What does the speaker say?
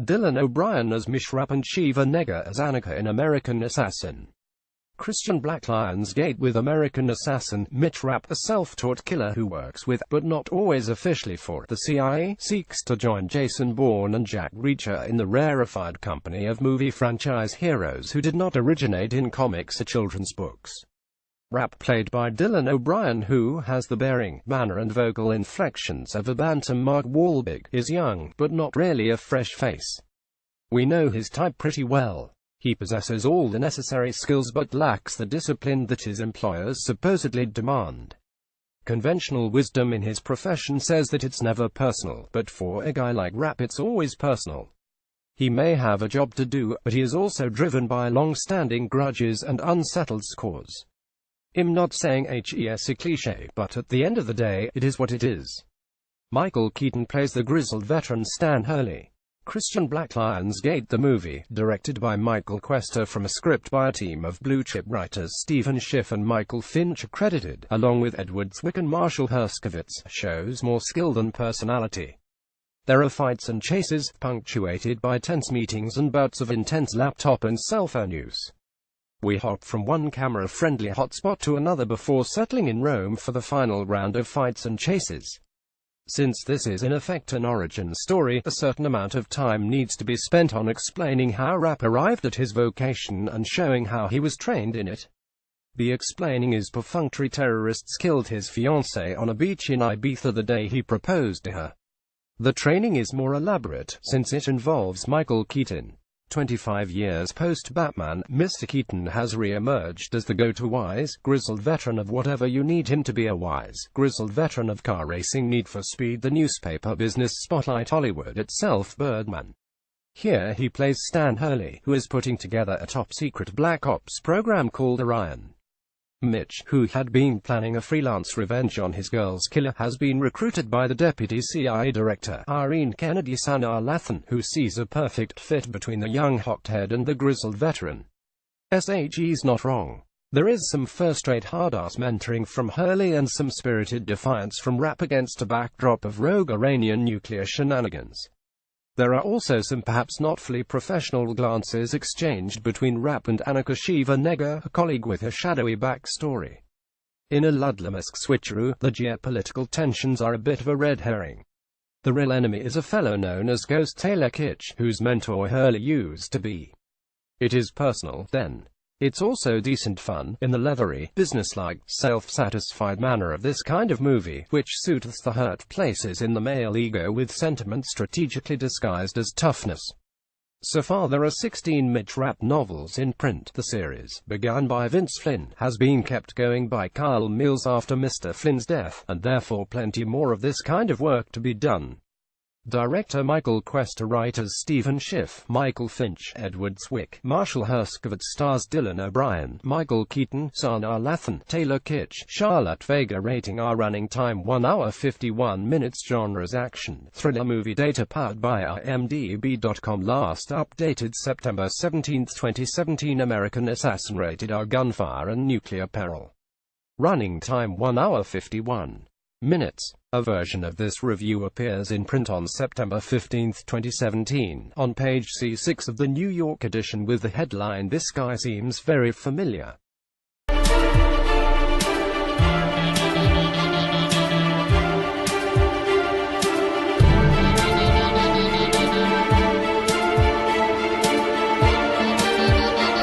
Dylan O'Brien as Mitch Rapp and Shiva Negar as Annika in American Assassin. Christian BlackLionsga with American Assassin. Mitch Rapp, a self-taught killer who works with, but not always officially for, the CIA, seeks to join Jason Bourne and Jack Reacher in the rarefied company of movie franchise heroes who did not originate in comics or children's books. Rapp, played by Dylan O'Brien, who has the bearing, manner and vocal inflections of a bantam Mark Wahlberg, is young, but not really a fresh face. We know his type pretty well. He possesses all the necessary skills but lacks the discipline that his employers supposedly demand. Conventional wisdom in his profession says that it's never personal, but for a guy like Rapp it's always personal. He may have a job to do, but he is also driven by long-standing grudges and unsettled scores. I'm not saying it's a cliché, but at the end of the day, it is what it is. Michael Keaton plays the grizzled veteran Stan Hurley. Christian BlackLionsga, the movie, directed by Michael Quester from a script by a team of blue-chip writers Stephen Schiff and Michael Finch, credited, along with Edward Zwick and Marshall Herskovitz, shows more skill than personality. There are fights and chases, punctuated by tense meetings and bouts of intense laptop and cell phone use. We hop from one camera-friendly hotspot to another before settling in Rome for the final round of fights and chases. Since this is in effect an origin story, a certain amount of time needs to be spent on explaining how Rapp arrived at his vocation and showing how he was trained in it. The explaining is perfunctory. Terrorists killed his fiancée on a beach in Ibiza the day he proposed to her. The training is more elaborate, since it involves Michael Keaton. 25 years post-Batman, Mr. Keaton has re-emerged as the go-to wise, grizzled veteran of whatever you need him to be. A wise, grizzled veteran of car racing, Need for Speed, the newspaper business, Spotlight, Hollywood itself, Birdman. Here he plays Stan Hurley, who is putting together a top-secret Black Ops program called Orion. Mitch, who had been planning a freelance revenge on his girl's killer, has been recruited by the deputy CIA director, Irene Kennedy Sanaa-Lathan, who sees a perfect fit between the young hothead and the grizzled veteran. SHE's not wrong. There is some first-rate hard-ass mentoring from Hurley and some spirited defiance from Rapp against a backdrop of rogue Iranian nuclear shenanigans. There are also some perhaps not fully professional glances exchanged between Rapp and Annika. Shiva Negar, a colleague with a shadowy backstory. In a Ludlam-esque switcheroo, the geopolitical tensions are a bit of a red herring. The real enemy is a fellow known as Ghost Taylor Kitsch, whose mentor Hurley used to be. It is personal, then. It's also decent fun, in the leathery, businesslike, self-satisfied manner of this kind of movie, which soothes the hurt places in the male ego with sentiment strategically disguised as toughness. So far there are 16 Mitch Rapp novels in print. The series, begun by Vince Flynn, has been kept going by Kyle Mills after Mr. Flynn's death, and therefore plenty more of this kind of work to be done. Director Michael Quester, writers Stephen Schiff, Michael Finch, Edward Zwick, Marshall Herskovitz, stars Dylan O'Brien, Michael Keaton, Sanaa-Lathan, Taylor Kitsch, Charlotte Vega. Rating R. Running time 1 hour 51 minutes. Genres action, thriller. Movie data powered by IMDb.com. Last updated September 17, 2017. American Assassin. Rated R. Gunfire and nuclear peril. Running time 1 hour 51 minutes. A version of this review appears in print on September 15, 2017, on page C6 of the New York edition with the headline "This guy seems very familiar."